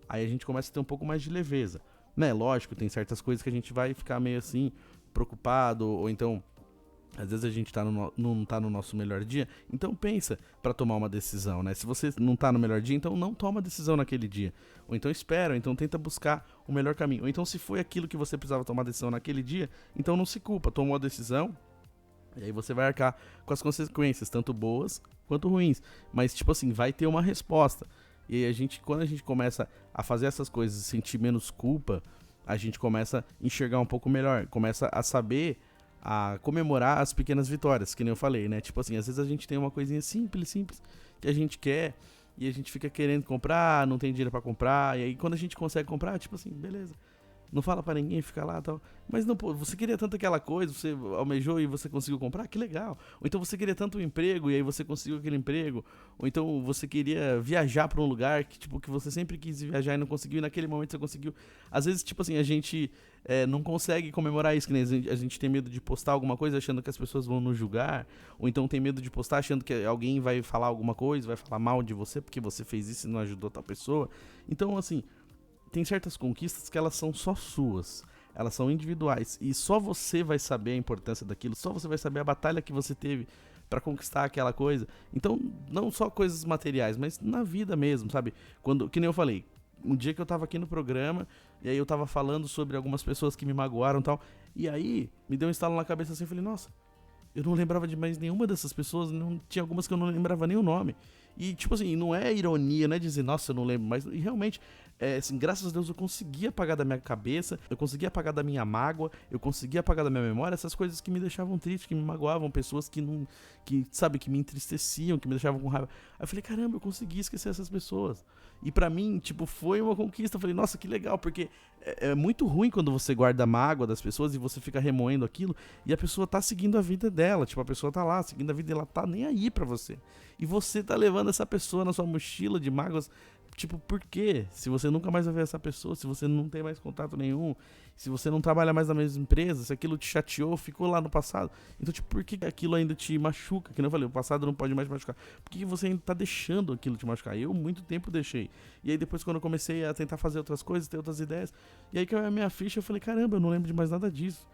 aí a gente começa a ter um pouco mais de leveza. Né? Lógico, tem certas coisas que a gente vai ficar meio assim, preocupado, ou então, às vezes a gente não tá no nosso melhor dia, então pensa pra tomar uma decisão, né? Se você não tá no melhor dia, então não toma decisão naquele dia. Ou então espera, ou então tenta buscar o melhor caminho. Ou então se foi aquilo que você precisava tomar decisão naquele dia, então não se culpa, tomou a decisão, e aí você vai arcar com as consequências, tanto boas quanto ruins. Mas, tipo assim, vai ter uma resposta. E aí quando a gente começa a fazer essas coisas e sentir menos culpa, a gente começa a enxergar um pouco melhor. Começa a saber, a comemorar as pequenas vitórias, que nem eu falei, né? Tipo assim, às vezes a gente tem uma coisinha simples, que a gente quer, e a gente fica querendo comprar, não tem dinheiro pra comprar, e aí quando a gente consegue comprar, tipo assim, beleza. Não fala pra ninguém, fica lá e tal. Mas não, pô, você queria tanto aquela coisa, você almejou e você conseguiu comprar, que legal. Ou então você queria tanto um emprego e aí você conseguiu aquele emprego. Ou então você queria viajar pra um lugar que, tipo, que você sempre quis viajar e não conseguiu, e naquele momento você conseguiu. Às vezes, tipo assim, a gente não consegue comemorar isso, que nem a gente tem medo de postar alguma coisa achando que as pessoas vão nos julgar. Ou então tem medo de postar achando que alguém vai falar alguma coisa, vai falar mal de você porque você fez isso e não ajudou tal pessoa. Então, assim, tem certas conquistas que elas são só suas, elas são individuais, e só você vai saber a importância daquilo, só você vai saber a batalha que você teve pra conquistar aquela coisa. Então, não só coisas materiais, mas na vida mesmo, sabe? Que nem eu falei, um dia que eu tava aqui no programa, e aí eu tava falando sobre algumas pessoas que me magoaram e tal, e aí me deu um estalo na cabeça assim, eu falei, nossa, eu não lembrava de mais nenhuma dessas pessoas, não tinha algumas que eu não lembrava nem o nome. E, tipo assim, não é ironia, não é dizer, nossa, eu não lembro, mas realmente assim, graças a Deus eu consegui apagar da minha cabeça, eu consegui apagar da minha mágoa, eu consegui apagar da minha memória essas coisas que me deixavam triste, que me magoavam, pessoas que não, que, sabe, que me entristeciam, que me deixavam com raiva. Aí eu falei, caramba, eu consegui esquecer essas pessoas. E pra mim, tipo, foi uma conquista. Eu falei, nossa, que legal, porque é muito ruim quando você guarda a mágoa das pessoas e você fica remoendo aquilo e a pessoa tá seguindo a vida dela, tipo, a pessoa tá lá seguindo a vida e ela tá nem aí pra você. E você tá levando essa pessoa na sua mochila de mágoas. Tipo, por quê? Se você nunca mais vai ver essa pessoa, se você não tem mais contato nenhum, se você não trabalha mais na mesma empresa, se aquilo te chateou, ficou lá no passado. Então, tipo, por que aquilo ainda te machuca? Que nem eu falei, o passado não pode mais te machucar. Por que você ainda tá deixando aquilo te machucar? Eu, muito tempo, deixei. E aí, depois, quando eu comecei a tentar fazer outras coisas, ter outras ideias, e aí caiu a minha ficha, eu falei, caramba, eu não lembro de mais nada disso.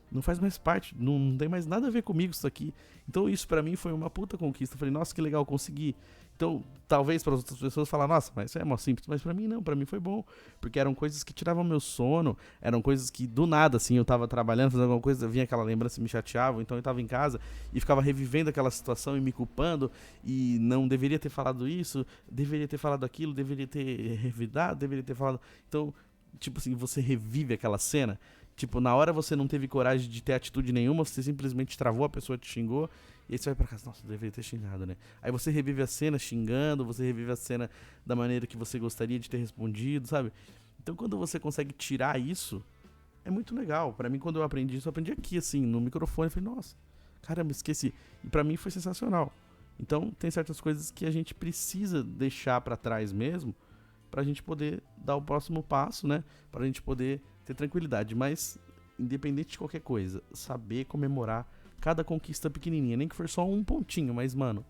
Não faz mais parte, não tem mais nada a ver comigo isso aqui. Então isso pra mim foi uma puta conquista. Eu falei, nossa, que legal, eu consegui. Então, talvez para outras pessoas falar, nossa, mas isso é mó simples. Mas pra mim não, pra mim foi bom. Porque eram coisas que tiravam meu sono, eram coisas que do nada, assim, eu tava trabalhando, fazendo alguma coisa, vinha aquela lembrança e me chateava. Então eu tava em casa e ficava revivendo aquela situação e me culpando. E não deveria ter falado isso, deveria ter falado aquilo, deveria ter revidado, deveria ter falado... Então, tipo assim, você revive aquela cena... Tipo, na hora você não teve coragem de ter atitude nenhuma, você simplesmente travou, a pessoa te xingou, e aí você vai pra casa, nossa, eu deveria ter xingado, né? Aí você revive a cena xingando, você revive a cena da maneira que você gostaria de ter respondido, sabe? Então quando você consegue tirar isso, é muito legal. Pra mim, quando eu aprendi isso, eu aprendi aqui, assim, no microfone, eu falei, nossa, caramba, esqueci. E pra mim foi sensacional. Então tem certas coisas que a gente precisa deixar pra trás mesmo, pra gente poder dar o próximo passo, né? Pra gente poder ter tranquilidade, mas independente de qualquer coisa, saber comemorar cada conquista pequenininha, nem que for só um pontinho, mas mano,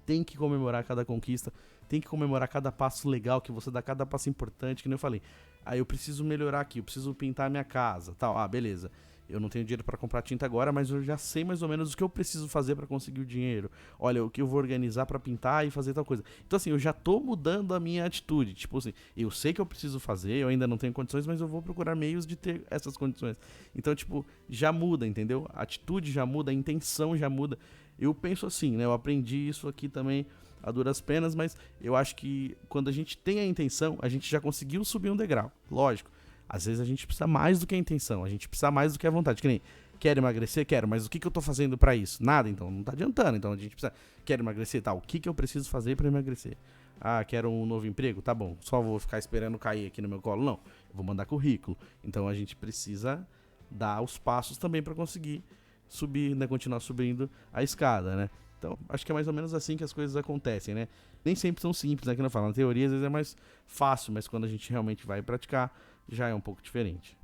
tem que comemorar cada conquista, tem que comemorar cada passo legal que você dá, cada passo importante, que nem eu falei. Aí eu preciso melhorar aqui, eu preciso pintar a minha casa, tal. Ah, beleza. Eu não tenho dinheiro pra comprar tinta agora, mas eu já sei mais ou menos o que eu preciso fazer pra conseguir o dinheiro. Olha, o que eu vou organizar pra pintar e fazer tal coisa. Então assim, eu já tô mudando a minha atitude. Tipo assim, eu sei que eu preciso fazer, eu ainda não tenho condições, mas eu vou procurar meios de ter essas condições. Então, tipo, já muda, entendeu? A atitude já muda, a intenção já muda. Eu penso assim, né? Eu aprendi isso aqui também a duras penas, mas eu acho que quando a gente tem a intenção, a gente já conseguiu subir um degrau. Lógico. Às vezes a gente precisa mais do que a intenção, a gente precisa mais do que a vontade. Que nem, quero emagrecer? Quero, mas o que eu tô fazendo pra isso? Nada, então não tá adiantando. Então a gente precisa, quero emagrecer? Tá, o que eu preciso fazer pra emagrecer? Ah, quero um novo emprego? Tá bom, só vou ficar esperando cair aqui no meu colo? Não, eu vou mandar currículo. Então a gente precisa dar os passos também pra conseguir subir, né, continuar subindo a escada, né? Então, acho que é mais ou menos assim que as coisas acontecem, né? Nem sempre são simples, né? Que não falo. Na teoria, às vezes é mais fácil, mas quando a gente realmente vai praticar, já é um pouco diferente.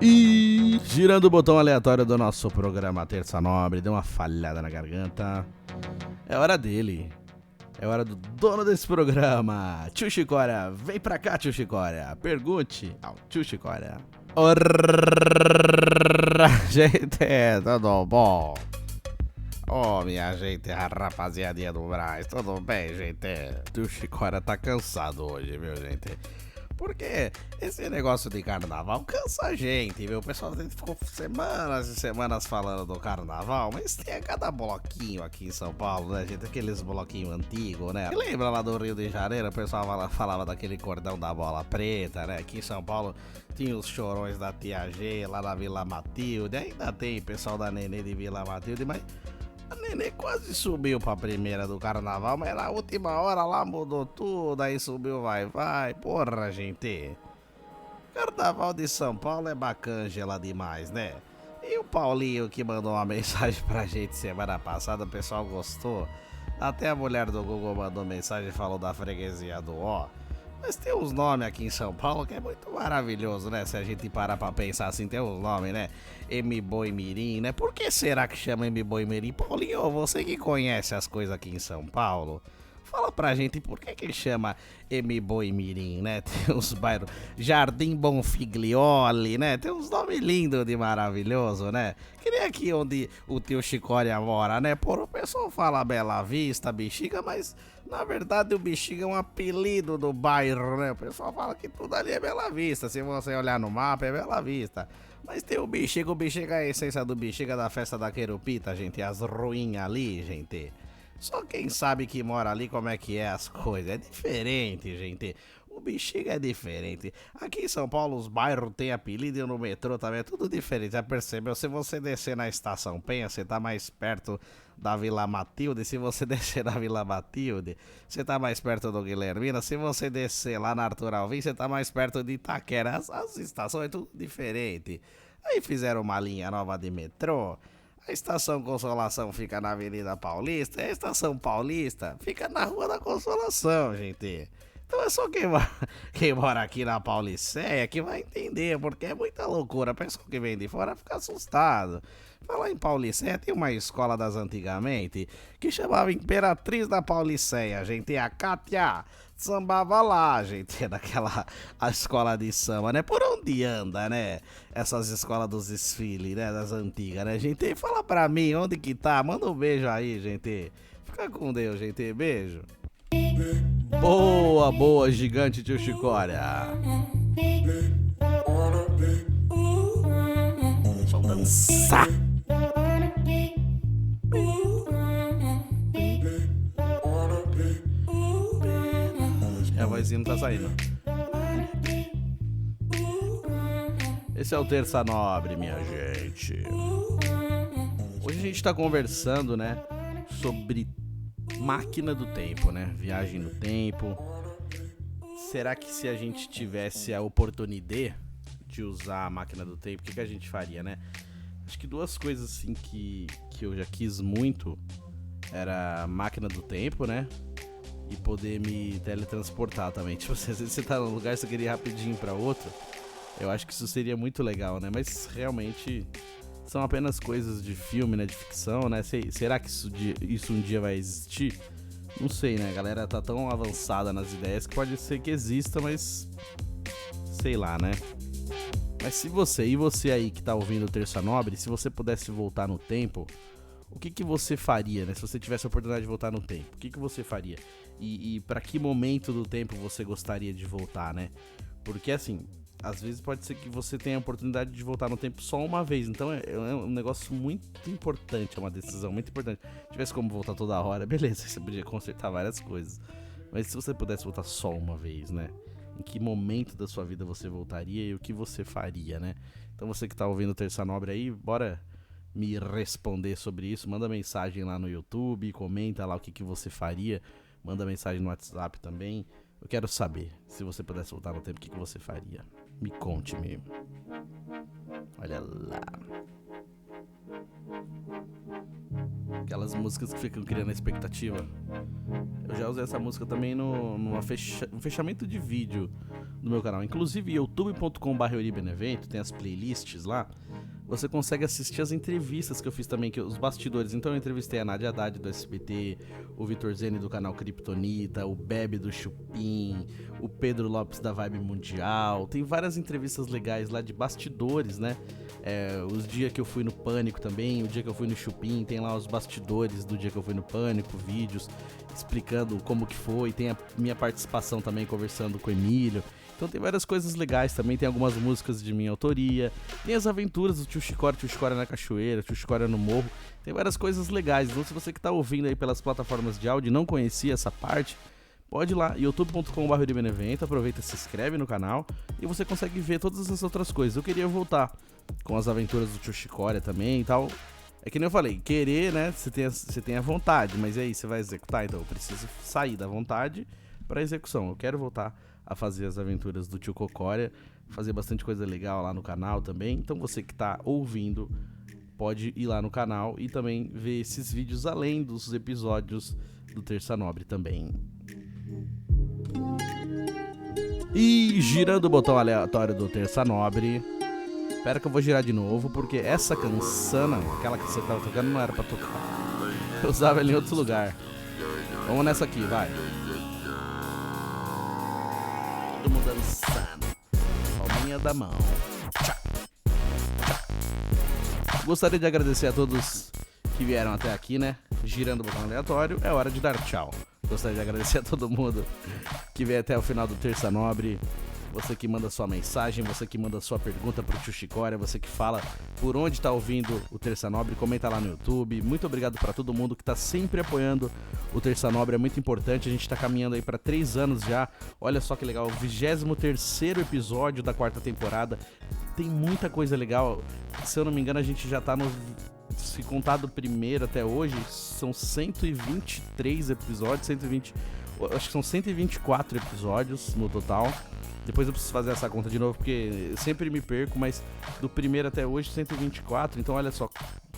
E girando o botão aleatório do nosso programa Terça Nobre, deu uma falhada na garganta. É hora dele. É hora do dono desse programa. Tio Chicória, vem pra cá, tio Chicória. Pergunte ao tio Chicória. Gente, tudo bom? Ô, minha gente, a rapaziadinha do Brás, tudo bem, gente? O Chicória tá cansado hoje, viu, gente? Porque esse negócio de carnaval cansa a gente, viu? O pessoal ficou semanas e semanas falando do carnaval, mas tem cada bloquinho aqui em São Paulo, né, gente? Aqueles bloquinhos antigos, né? E lembra lá do Rio de Janeiro, o pessoal falava daquele cordão da bola preta, né? Aqui em São Paulo tinha os chorões da Tia G, lá na Vila Matilde, ainda tem pessoal da Nenê de Vila Matilde, mas... A Nenê quase subiu pra primeira do carnaval, mas na última hora lá mudou tudo, aí subiu vai. Porra, gente. Carnaval de São Paulo é bacângela demais, né? E o Paulinho que mandou uma mensagem pra gente semana passada, o pessoal gostou. Até a mulher do Google mandou mensagem e falou da freguesia do Ó. Mas tem uns nomes aqui em São Paulo que é muito maravilhoso, né? Se a gente parar pra pensar assim, tem uns nomes, né? M-Boi Mirim, né? Por que será que chama M-Boi Mirim? Paulinho, você que conhece as coisas aqui em São Paulo, fala pra gente por que chama M-Boi Mirim, né? Tem uns bairros, Jardim Bonfiglioli, né? Tem uns nomes lindos de maravilhoso, né? Que nem aqui onde o tio Chicória mora, né? Por o pessoal fala Bela Vista, Bexiga, mas na verdade o Bexiga é um apelido do bairro, né? O pessoal fala que tudo ali é Bela Vista, se você olhar no mapa é Bela Vista. Mas tem o Bexiga é a essência do Bexiga da festa da Querupita, gente, as ruínas ali, gente. Só quem sabe que mora ali como é que é as coisas, é diferente, gente. O Bexiga é diferente. Aqui em São Paulo os bairros têm apelido e no metrô também é tudo diferente. Já percebeu? Se você descer na Estação Penha, você tá mais perto da Vila Matilde. Se você descer na Vila Matilde, você tá mais perto do Guilhermina. Se você descer lá na Arthur Alvim, você tá mais perto de Itaquera. As estações é tudo diferente. Aí fizeram uma linha nova de metrô. A Estação Consolação fica na Avenida Paulista. E a Estação Paulista fica na Rua da Consolação, gente. Então é só quem mora aqui na Pauliceia que vai entender, porque é muita loucura. A pessoa que vem de fora fica assustado. Falar em Pauliceia, tem uma escola das antigamente que chamava Imperatriz da Pauliceia, gente. E a Kátia sambava lá, gente, naquela a escola de samba, né? Por onde anda, né? Essas escolas dos desfiles, né? Das antigas, né, gente? Fala pra mim, onde que tá? Manda um beijo aí, gente. Fica com Deus, gente. Beijo. Boa, boa, gigante tio Chicória. Vamos dançar. A vozinha não tá saindo. Esse é o Terça Nobre, minha gente. Hoje a gente tá conversando, né, sobre máquina do tempo, né? Viagem no tempo. Será que se a gente tivesse a oportunidade de usar a máquina do tempo, o que a gente faria, né? Acho que duas coisas assim que eu já quis muito era a máquina do tempo, né? E poder me teletransportar também. Tipo, se você tá num lugar e você queria ir rapidinho pra outro, eu acho que isso seria muito legal, né? Mas realmente são apenas coisas de filme, né? De ficção, né? Será que isso um dia vai existir? Não sei, né? A galera tá tão avançada nas ideias que pode ser que exista, mas sei lá, né? Mas se você aí que tá ouvindo o Terça Nobre, se você pudesse voltar no tempo, o que você faria, né? Se você tivesse a oportunidade de voltar no tempo, o que você faria? E pra que momento do tempo você gostaria de voltar, né? Porque assim, às vezes pode ser que você tenha a oportunidade de voltar no tempo só uma vez. Então é um negócio muito importante, é uma decisão muito importante. Se tivesse como voltar toda hora, beleza, você podia consertar várias coisas. Mas se você pudesse voltar só uma vez, né? Em que momento da sua vida você voltaria e o que você faria, né? Então você que tá ouvindo o Terça Nobre aí, bora me responder sobre isso. Manda mensagem lá no YouTube, comenta lá o que você faria. Manda mensagem no WhatsApp também. Eu quero saber, se você pudesse voltar no tempo, o que você faria? Me conte-me. Olha lá. Aquelas músicas que ficam criando a expectativa. Eu já usei essa música também no fechamento de vídeo do meu canal. Inclusive, youtube.com/euribenevento, tem as playlists lá. Você consegue assistir as entrevistas que eu fiz também, os bastidores. Então eu entrevistei a Nádia Haddad do SBT, o Vitor Zene do canal Kryptonita, o Bebe do Chupim, o Pedro Lopes da Vibe Mundial. Tem várias entrevistas legais lá de bastidores, né? Os dias que eu fui no Pânico também, o dia que eu fui no Chupim, tem lá os bastidores do dia que eu fui no Pânico, vídeos explicando como que foi. Tem a minha participação também conversando com o Emílio. Então tem várias coisas legais também, tem algumas músicas de minha autoria, tem as aventuras do Tio Chicória na Cachoeira, Tio Chicória no Morro, tem várias coisas legais. Então se você que tá ouvindo aí pelas plataformas de áudio e não conhecia essa parte, pode ir lá, youtube.com/euribenevento, aproveita e se inscreve no canal e você consegue ver todas essas outras coisas. Eu queria voltar com as aventuras do Tio Chicória também e tal. É que nem eu falei, querer, né, você tem a vontade, mas e aí, você vai executar? Então eu preciso sair da vontade pra execução. Eu quero voltar a fazer as aventuras do Tio Cocória, fazer bastante coisa legal lá no canal também. Então você que tá ouvindo, pode ir lá no canal e também ver esses vídeos além dos episódios do Terça Nobre também. E girando o botão aleatório do Terça Nobre. Espera que eu vou girar de novo, porque essa cansana, aquela que você tava tocando, não era pra tocar. Eu usava ela em outro lugar. Vamos nessa aqui, vai. Todo mundo dançando. Palminha da mão. Tchau. Tchau. Gostaria de agradecer a todos que vieram até aqui, né? Girando o botão aleatório, é hora de dar tchau. Gostaria de agradecer a todo mundo que veio até o final do Terça Nobre. você que manda sua mensagem, você que manda sua pergunta pro Tio Chicória, você que fala por onde tá ouvindo o Terça Nobre, comenta lá no YouTube. Muito obrigado pra todo mundo que tá sempre apoiando o Terça Nobre, é muito importante, a gente tá caminhando aí pra 3 anos já. Olha só que legal, o 23º episódio da 4ª temporada. Tem muita coisa legal, se eu não me engano a gente já tá no... Se contar do primeiro até hoje, são 123 episódios, acho que são 124 episódios no total. Depois eu preciso fazer essa conta de novo, porque eu sempre me perco, mas do primeiro até hoje, 124. Então olha só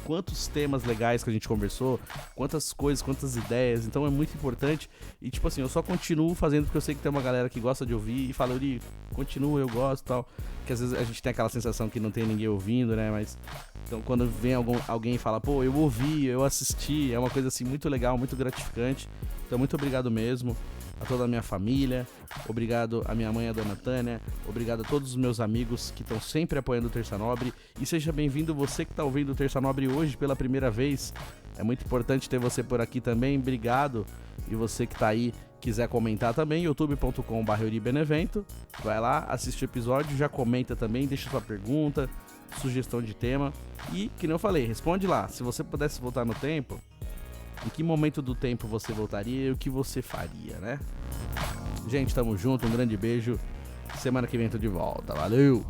quantos temas legais que a gente conversou, quantas coisas, quantas ideias. Então é muito importante. E tipo assim, eu só continuo fazendo porque eu sei que tem uma galera que gosta de ouvir e fala, Yuri, continua, eu gosto e tal. Que às vezes a gente tem aquela sensação que não tem ninguém ouvindo, né? Mas então quando vem alguém e fala, pô, eu ouvi, eu assisti, é uma coisa assim muito legal, muito gratificante. Então muito obrigado mesmo a toda a minha família, obrigado a minha mãe, a dona Tânia, obrigado a todos os meus amigos que estão sempre apoiando o Terça Nobre, e seja bem-vindo você que está ouvindo o Terça Nobre hoje pela primeira vez. É muito importante ter você por aqui também, obrigado. E você que está aí, quiser comentar também, youtube.com/euribenevento, vai lá, assiste o episódio, já comenta também, deixa sua pergunta, sugestão de tema, e, que nem eu falei, responde lá. Se você pudesse voltar no tempo, em que momento do tempo você voltaria e o que você faria, né? Gente, tamo junto, um grande beijo. Semana que vem tô de volta, valeu!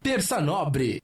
Terça Nobre.